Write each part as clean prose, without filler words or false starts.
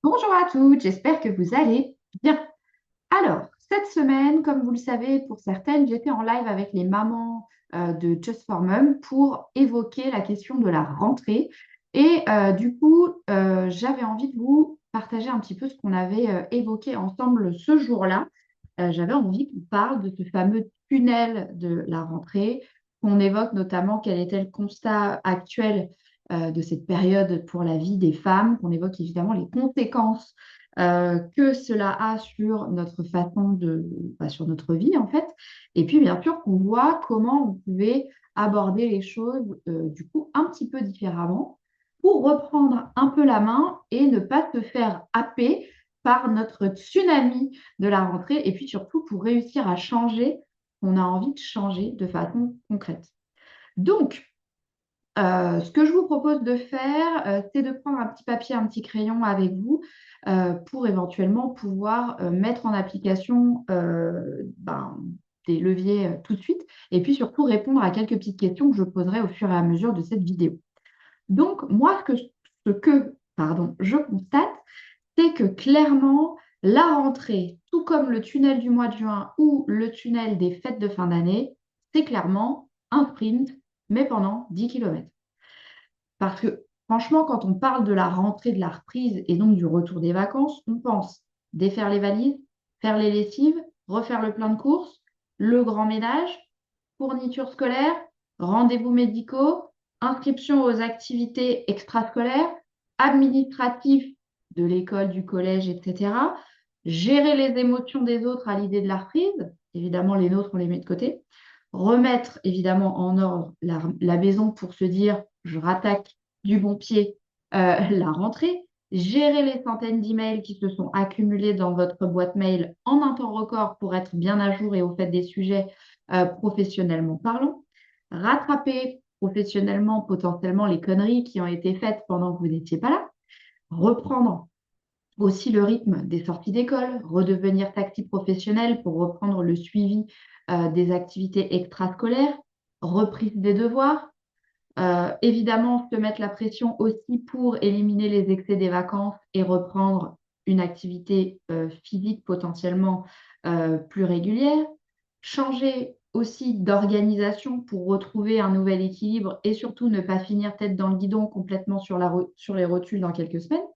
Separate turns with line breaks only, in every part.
Bonjour à toutes, j'espère que vous allez bien. Alors, cette semaine, comme vous le savez, pour certaines, j'étais en live avec les mamans de Just for Mum pour évoquer la question de la rentrée. Et du coup, j'avais envie de vous partager un petit peu ce qu'on avait évoqué ensemble ce jour-là. J'avais envie qu'on parle de ce fameux tunnel de la rentrée, qu'on évoque notamment quel était le constat actuel de cette période pour la vie des femmes, qu'on évoque évidemment les conséquences que cela a sur notre façon sur notre vie en fait. Et puis bien sûr qu'on voit comment on pouvait aborder les choses du coup un petit peu différemment pour reprendre un peu la main et ne pas se faire happer par notre tsunami de la rentrée et puis surtout pour réussir à changer ce qu'on a envie de changer de façon concrète. Donc, ce que je vous propose de faire, c'est de prendre un petit papier, un petit crayon avec vous pour éventuellement pouvoir mettre en application des leviers tout de suite et puis surtout répondre à quelques petites questions que je poserai au fur et à mesure de cette vidéo. Donc, moi, je constate, c'est que clairement, la rentrée, tout comme le tunnel du mois de juin ou le tunnel des fêtes de fin d'année, c'est clairement un sprint, mais pendant 10 kilomètres. Parce que franchement, quand on parle de la rentrée, de la reprise et donc du retour des vacances, on pense défaire les valises, faire les lessives, refaire le plein de courses, le grand ménage, fournitures scolaires, rendez-vous médicaux, inscription aux activités extrascolaires, administratifs de l'école, du collège, etc. Gérer les émotions des autres à l'idée de la reprise, évidemment les nôtres, on les met de côté. Remettre évidemment en ordre la maison pour se dire je rattaque du bon pied la rentrée, gérer les centaines d'emails qui se sont accumulés dans votre boîte mail en un temps record pour être bien à jour et au fait des sujets professionnellement parlant, rattraper professionnellement potentiellement les conneries qui ont été faites pendant que vous n'étiez pas là, reprendre aussi le rythme des sorties d'école, redevenir taxi professionnel pour reprendre le suivi des activités extrascolaires, reprise des devoirs, évidemment, se mettre la pression aussi pour éliminer les excès des vacances et reprendre une activité physique potentiellement plus régulière. Changer aussi d'organisation pour retrouver un nouvel équilibre et surtout ne pas finir tête dans le guidon complètement sur les rotules dans quelques semaines.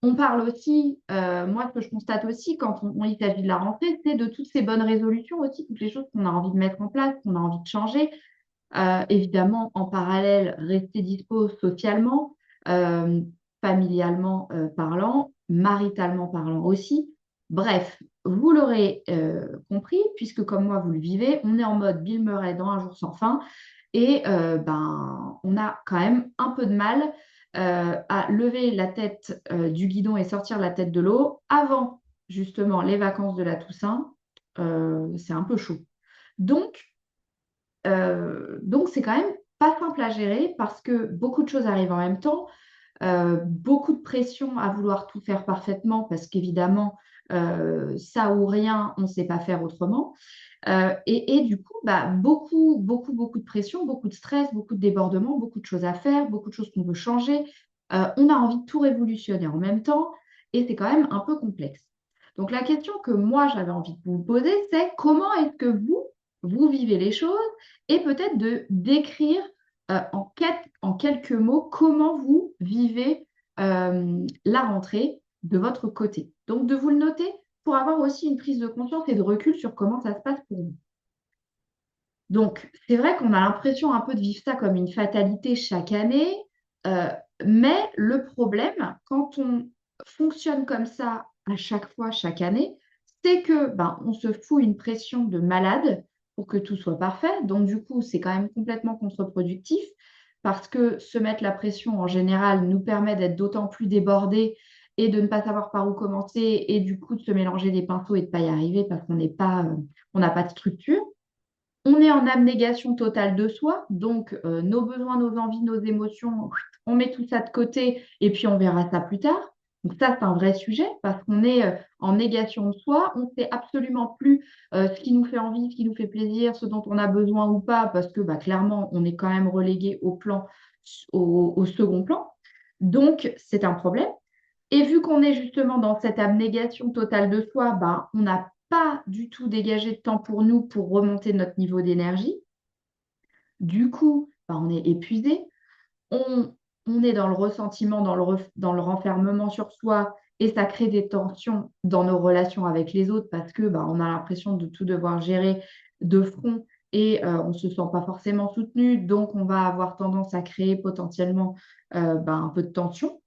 On parle aussi, moi ce que je constate aussi quand il s'agit de la rentrée, c'est de toutes ces bonnes résolutions aussi, toutes les choses qu'on a envie de mettre en place, qu'on a envie de changer. Évidemment, en parallèle, rester dispo socialement, euh, familialement parlant, maritalement parlant aussi. Bref, vous l'aurez compris, puisque comme moi vous le vivez, on est en mode Bill Murray dans Un jour sans fin, et on a quand même un peu de mal à lever la tête du guidon et sortir la tête de l'eau avant justement les vacances de la Toussaint. C'est un peu chaud. Donc, donc, c'est quand même pas simple à gérer parce que beaucoup de choses arrivent en même temps, beaucoup de pression à vouloir tout faire parfaitement parce qu'évidemment, ça ou rien, on ne sait pas faire autrement. Et du coup, beaucoup de pression, beaucoup de stress, beaucoup de débordements, beaucoup de choses à faire, beaucoup de choses qu'on veut changer. On a envie de tout révolutionner en même temps et c'est quand même un peu complexe. Donc la question que moi j'avais envie de vous poser, c'est comment est-ce que vous vivez les choses et peut-être de décrire en quelques mots comment vous vivez la rentrée de votre côté. Donc de vous le noter pour avoir aussi une prise de conscience et de recul sur comment ça se passe pour vous. Donc, c'est vrai qu'on a l'impression un peu de vivre ça comme une fatalité chaque année, euh, mais le problème, quand on fonctionne comme ça à chaque fois, chaque année, c'est que on se fout une pression de malade pour que tout soit parfait. Donc, du coup, c'est quand même complètement contre-productif parce que se mettre la pression en général nous permet d'être d'autant plus débordés et de ne pas savoir par où commencer et du coup de se mélanger des pinceaux et de ne pas y arriver parce on n'a pas de structure. On est en abnégation totale de soi, donc nos besoins, nos envies, nos émotions, on met tout ça de côté et puis on verra ça plus tard. Donc ça, c'est un vrai sujet parce qu'on est en négation de soi, on ne sait absolument plus ce qui nous fait envie, ce qui nous fait plaisir, ce dont on a besoin ou pas, parce que clairement, on est quand même relégué au second plan. Donc, c'est un problème. Et vu qu'on est justement dans cette abnégation totale de soi, ben, on n'a pas du tout dégagé de temps pour nous pour remonter notre niveau d'énergie. Du coup, ben, on est épuisé, on, on est dans le ressentiment, dans le renfermement sur soi, et ça crée des tensions dans nos relations avec les autres parce que ben, on a l'impression de tout devoir gérer de front et on ne se sent pas forcément soutenu, donc on va avoir tendance à créer potentiellement ben, un peu de tension.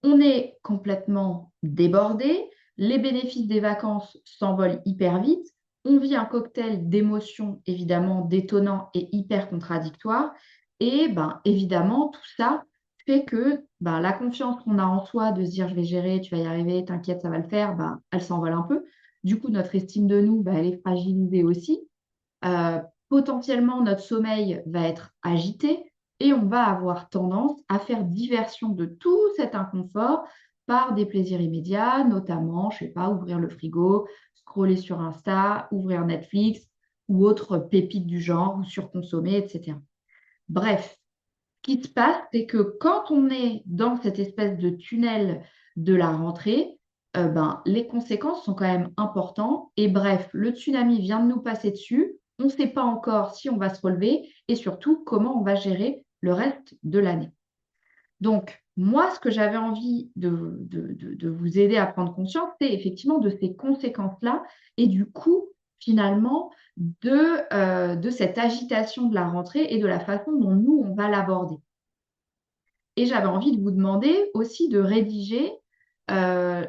On est complètement débordé, les bénéfices des vacances s'envolent hyper vite, on vit un cocktail d'émotions évidemment détonnants et hyper contradictoires, et ben, évidemment tout ça fait que ben, la confiance qu'on a en soi de se dire je vais gérer, tu vas y arriver, t'inquiète, ça va le faire, ben, elle s'envole un peu. Du coup, notre estime de nous, ben, elle est fragilisée aussi. Euh, Potentiellement, notre sommeil va être agité et on va avoir tendance à faire diversion de tout cet inconfort par des plaisirs immédiats, notamment, je ne sais pas, ouvrir le frigo, scroller sur Insta, ouvrir Netflix ou autres pépites du genre, ou surconsommer, etc. Bref, ce qui se passe, c'est que quand on est dans cette espèce de tunnel de la rentrée, ben, les conséquences sont quand même importantes. Et bref, le tsunami vient de nous passer dessus. On ne sait pas encore si on va se relever et surtout comment on va gérer le reste de l'année. Donc, moi, ce que j'avais envie de vous aider à prendre conscience, c'est effectivement de ces conséquences-là et du coup, finalement, de cette agitation de la rentrée et de la façon dont nous, on va l'aborder. Et j'avais envie de vous demander aussi de rédiger euh,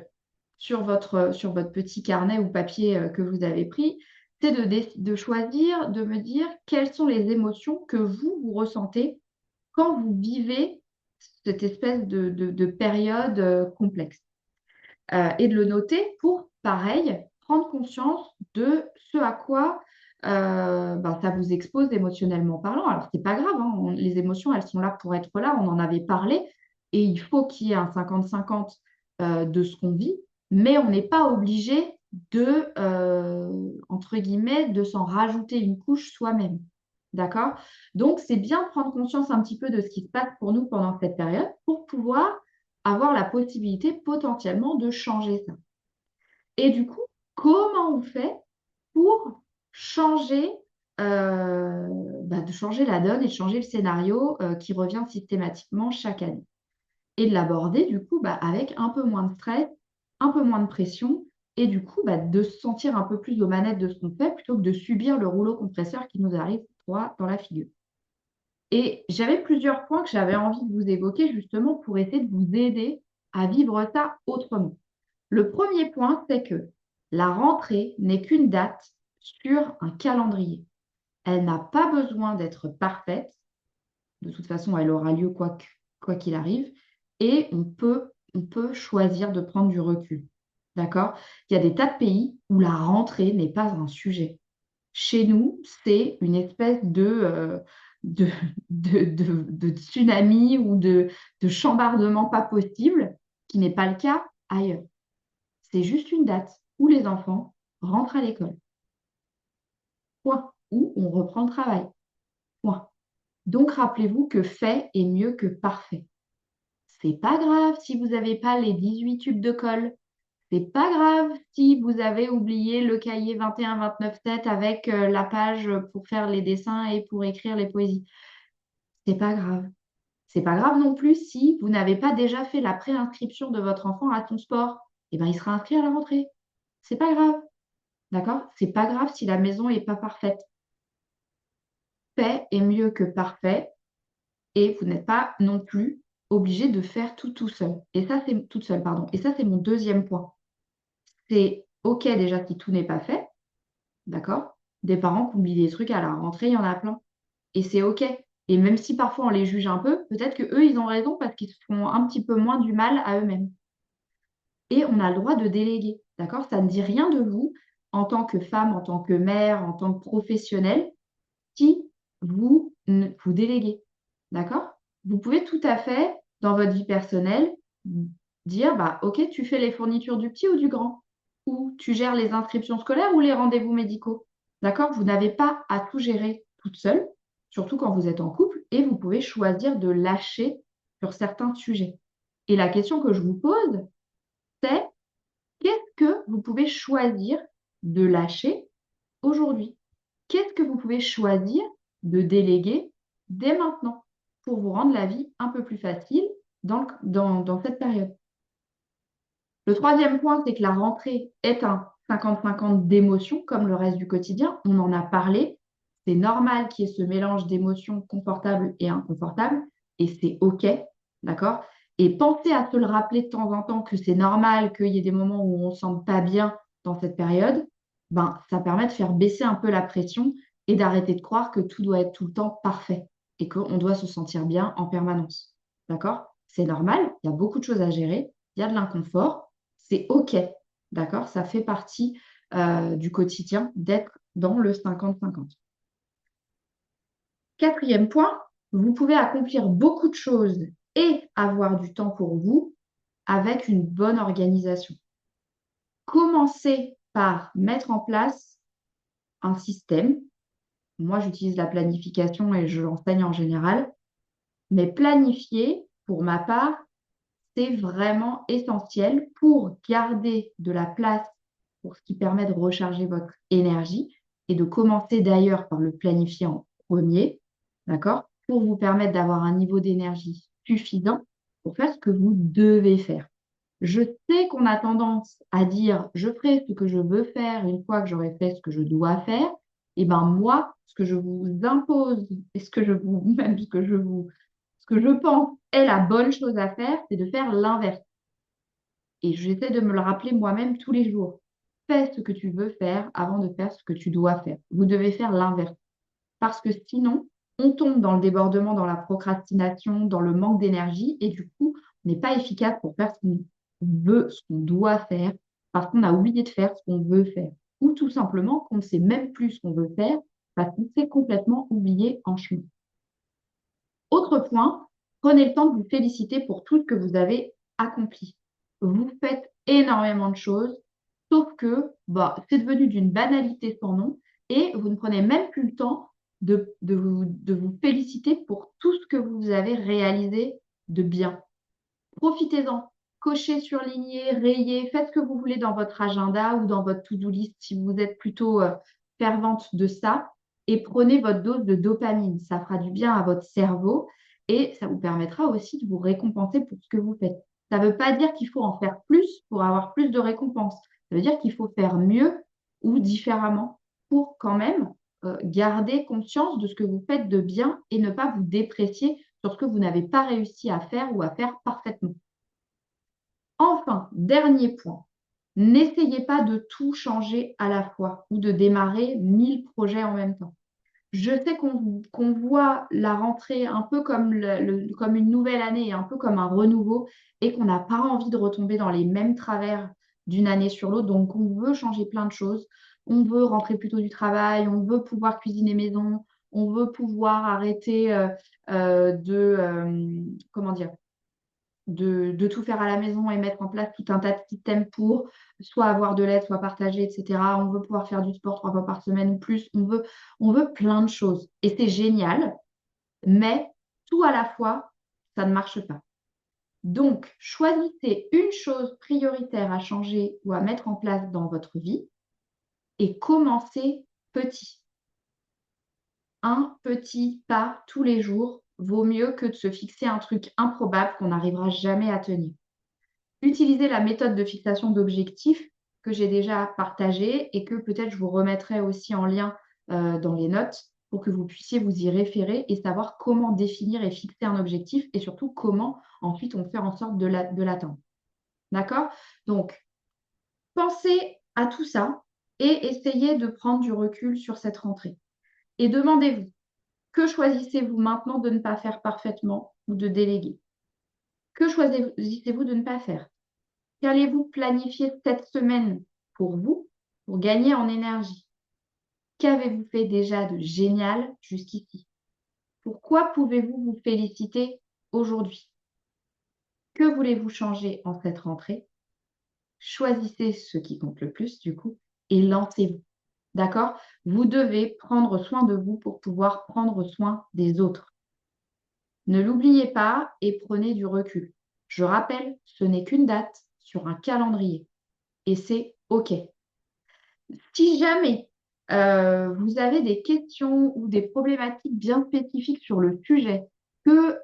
sur votre petit carnet ou papier que vous avez pris, c'est de choisir, de me dire quelles sont les émotions que vous ressentez quand vous vivez cette espèce de période complexe. Et de le noter pour, pareil, prendre conscience de ce à quoi ben, ça vous expose émotionnellement parlant. Alors, c'est pas grave, hein, les émotions, elles sont là pour être là, on en avait parlé, et il faut qu'il y ait un 50-50 de ce qu'on vit, mais on n'est pas obligé entre guillemets, de s'en rajouter une couche soi-même. D'accord? Donc, c'est bien de prendre conscience un petit peu de ce qui se passe pour nous pendant cette période pour pouvoir avoir la possibilité potentiellement de changer ça. Et du coup, comment on fait pour changer, bah, de changer la donne et de changer le scénario qui revient systématiquement chaque année? Et de l'aborder du coup bah, avec un peu moins de stress, un peu moins de pression, et du coup bah, de se sentir un peu plus aux manettes de ce qu'on fait plutôt que de subir le rouleau compresseur qui nous arrive droit dans la figure. Et j'avais plusieurs points que j'avais envie de vous évoquer justement pour essayer de vous aider à vivre ça autrement. Le premier point, c'est que la rentrée n'est qu'une date sur un calendrier. Elle n'a pas besoin d'être parfaite. De toute façon, elle aura lieu quoi qu'il arrive. Et on peut choisir de prendre du recul. D'accord? Il y a des tas de pays où la rentrée n'est pas un sujet. Chez nous, c'est une espèce de, de tsunami ou de chambardement pas possible, qui n'est pas le cas ailleurs. C'est juste une date où les enfants rentrent à l'école. Point. Où on reprend le travail. Point. Donc, rappelez-vous que fait est mieux que parfait. C'est pas grave si vous n'avez pas les 18 tubes de colle. C'est pas grave si vous avez oublié le cahier 21-29-7 avec la page pour faire les dessins et pour écrire les poésies. C'est pas grave. C'est pas grave non plus si vous n'avez pas déjà fait la préinscription de votre enfant à son sport. Eh ben, il sera inscrit à la rentrée. C'est pas grave. D'accord? C'est pas grave si la maison n'est pas parfaite. Fait est mieux que parfait et vous n'êtes pas non plus obligé de faire tout seul. Et ça, c'est toute seule, pardon. Et ça, c'est mon deuxième point. C'est OK déjà si tout n'est pas fait, d'accord? Des parents qui oublient des trucs à la rentrée, il y en a plein. Et c'est OK. Et même si parfois on les juge un peu, peut-être que eux, ils ont raison parce qu'ils se font un petit peu moins du mal à eux-mêmes. Et on a le droit de déléguer, d'accord? Ça ne dit rien de vous en tant que femme, en tant que mère, en tant que professionnelle, si vous déléguez, d'accord? Vous pouvez tout à fait, dans votre vie personnelle, dire, bah, OK, tu fais les fournitures du petit ou du grand, ou tu gères les inscriptions scolaires ou les rendez-vous médicaux, d'accord? Vous n'avez pas à tout gérer toute seule, surtout quand vous êtes en couple, et vous pouvez choisir de lâcher sur certains sujets. Et la question que je vous pose, c'est qu'est-ce que vous pouvez choisir de lâcher aujourd'hui? Qu'est-ce que vous pouvez choisir de déléguer dès maintenant pour vous rendre la vie un peu plus facile dans cette période? Le troisième point, c'est que la rentrée est un 50-50 d'émotions, comme le reste du quotidien. On en a parlé. C'est normal qu'il y ait ce mélange d'émotions confortables et inconfortables, et c'est OK, d'accord? Et pensez à se le rappeler de temps en temps que c'est normal qu'il y ait des moments où on ne se sente pas bien dans cette période. Ben, ça permet de faire baisser un peu la pression et d'arrêter de croire que tout doit être tout le temps parfait et qu'on doit se sentir bien en permanence. D'accord? C'est normal, il y a beaucoup de choses à gérer, il y a de l'inconfort, c'est OK, d'accord? Ça fait partie du quotidien d'être dans le 50-50. Quatrième point, vous pouvez accomplir beaucoup de choses et avoir du temps pour vous avec une bonne organisation. Commencez par mettre en place un système. Moi, j'utilise la planification et je l'enseigne en général. Mais planifier, pour ma part, c'est vraiment essentiel pour garder de la place pour ce qui permet de recharger votre énergie et de commencer d'ailleurs par le planifier en premier, d'accord, pour vous permettre d'avoir un niveau d'énergie suffisant pour faire ce que vous devez faire. Je sais qu'on a tendance à dire je ferai ce que je veux faire une fois que j'aurai fait ce que je dois faire. Et ben moi, ce que je vous impose et ce que je vous même ce que je pense est la bonne chose à faire, c'est de faire l'inverse. Et j'essaie de me le rappeler moi-même tous les jours. Fais ce que tu veux faire avant de faire ce que tu dois faire. Vous devez faire l'inverse. Parce que sinon, on tombe dans le débordement, dans la procrastination, dans le manque d'énergie et du coup, on n'est pas efficace pour faire ce qu'on veut, ce qu'on doit faire, parce qu'on a oublié de faire ce qu'on veut faire. Ou tout simplement qu'on ne sait même plus ce qu'on veut faire parce qu'on s'est complètement oublié en chemin. Autre point, prenez le temps de vous féliciter pour tout ce que vous avez accompli. Vous faites énormément de choses, sauf que c'est devenu d'une banalité sans nom et vous ne prenez même plus le temps de vous féliciter pour tout ce que vous avez réalisé de bien. Profitez-en, cochez, surlignez, rayez, faites ce que vous voulez dans votre agenda ou dans votre to-do list si vous êtes plutôt fervente de ça et prenez votre dose de dopamine. Ça fera du bien à votre cerveau et ça vous permettra aussi de vous récompenser pour ce que vous faites. Ça ne veut pas dire qu'il faut en faire plus pour avoir plus de récompenses. Ça veut dire qu'il faut faire mieux ou différemment pour quand même garder conscience de ce que vous faites de bien et ne pas vous déprécier sur ce que vous n'avez pas réussi à faire ou à faire parfaitement. Enfin, dernier point, n'essayez pas de tout changer à la fois ou de démarrer 1000 projets en même temps. Je sais qu'on voit la rentrée un peu comme, comme une nouvelle année, un peu comme un renouveau, et qu'on n'a pas envie de retomber dans les mêmes travers d'une année sur l'autre. Donc, on veut changer plein de choses. On veut rentrer plus tôt du travail, on veut pouvoir cuisiner maison, on veut pouvoir arrêter comment dire, de tout faire à la maison et mettre en place tout un tas de systèmes pour soit avoir de l'aide, soit partager, etc. On veut pouvoir faire du sport 3 fois par semaine ou plus. On veut plein de choses. Et c'est génial, mais tout à la fois, ça ne marche pas. Donc, choisissez une chose prioritaire à changer ou à mettre en place dans votre vie et commencez petit. Un petit pas tous les jours vaut mieux que de se fixer un truc improbable qu'on n'arrivera jamais à tenir. Utilisez la méthode de fixation d'objectifs que j'ai déjà partagée et que peut-être je vous remettrai aussi en lien dans les notes pour que vous puissiez vous y référer et savoir comment définir et fixer un objectif et surtout comment ensuite on fait en sorte de l'atteindre. D'accord? Donc, pensez à tout ça et essayez de prendre du recul sur cette rentrée. Et demandez-vous, que choisissez-vous maintenant de ne pas faire parfaitement ou de déléguer? Que choisissez-vous de ne pas faire? Qu'allez-vous planifier cette semaine pour vous, pour gagner en énergie? Qu'avez-vous fait déjà de génial jusqu'ici? Pourquoi pouvez-vous vous féliciter aujourd'hui? Que voulez-vous changer en cette rentrée? Choisissez ce qui compte le plus, du coup, et lancez-vous. D'accord? Vous devez prendre soin de vous pour pouvoir prendre soin des autres. Ne l'oubliez pas et prenez du recul. Je rappelle, ce n'est qu'une date sur un calendrier et c'est OK. Si jamais vous avez des questions ou des problématiques bien spécifiques sur le sujet, que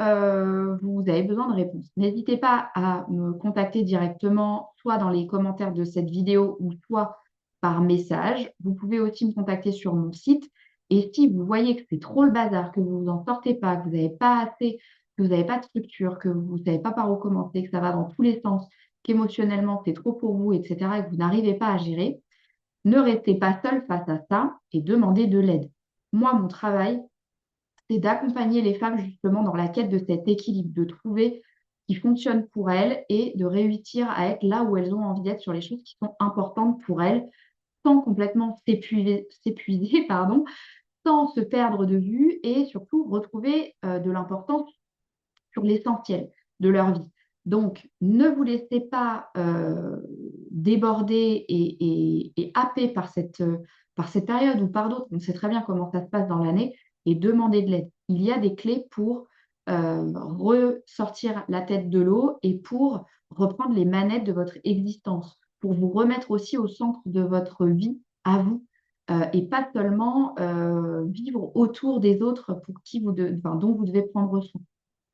vous avez besoin de réponses, n'hésitez pas à me contacter directement, soit dans les commentaires de cette vidéo ou soit par message. Vous pouvez aussi me contacter sur mon site. Et si vous voyez que c'est trop le bazar, que vous vous en sortez pas, que vous n'avez pas assez, que vous n'avez pas de structure, que vous ne savez pas par où commencer, que ça va dans tous les sens, qu'émotionnellement c'est trop pour vous, etc., et que vous n'arrivez pas à gérer, ne restez pas seul face à ça et demandez de l'aide. Moi, mon travail, c'est d'accompagner les femmes justement dans la quête de cet équilibre, de trouver ce qui fonctionne pour elles et de réussir à être là où elles ont envie d'être sur les choses qui sont importantes pour elles, sans complètement s'épuiser, pardon, sans se perdre de vue et surtout retrouver de l'importance sur l'essentiel de leur vie. Donc, ne vous laissez pas déborder et happer par cette période ou par d'autres. On sait très bien comment ça se passe dans l'année et demandez de l'aide. Il y a des clés pour ressortir la tête de l'eau et pour reprendre les manettes de votre existence, pour vous remettre aussi au centre de votre vie à vous. Et pas seulement vivre autour des autres pour qui dont vous devez prendre soin.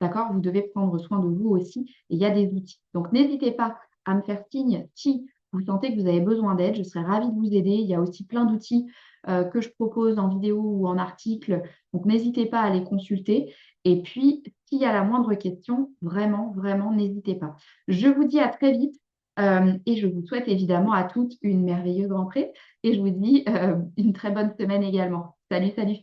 D'accord? Vous devez prendre soin de vous aussi et il y a des outils. Donc, n'hésitez pas à me faire signe si vous sentez que vous avez besoin d'aide. Je serais ravie de vous aider. Il y a aussi plein d'outils que je propose en vidéo ou en article. Donc, n'hésitez pas à les consulter. Et puis, s'il y a la moindre question, vraiment, vraiment, n'hésitez pas. Je vous dis à très vite et je vous souhaite évidemment à toutes une merveilleuse rentrée et je vous dis une très bonne semaine également. Salut, salut!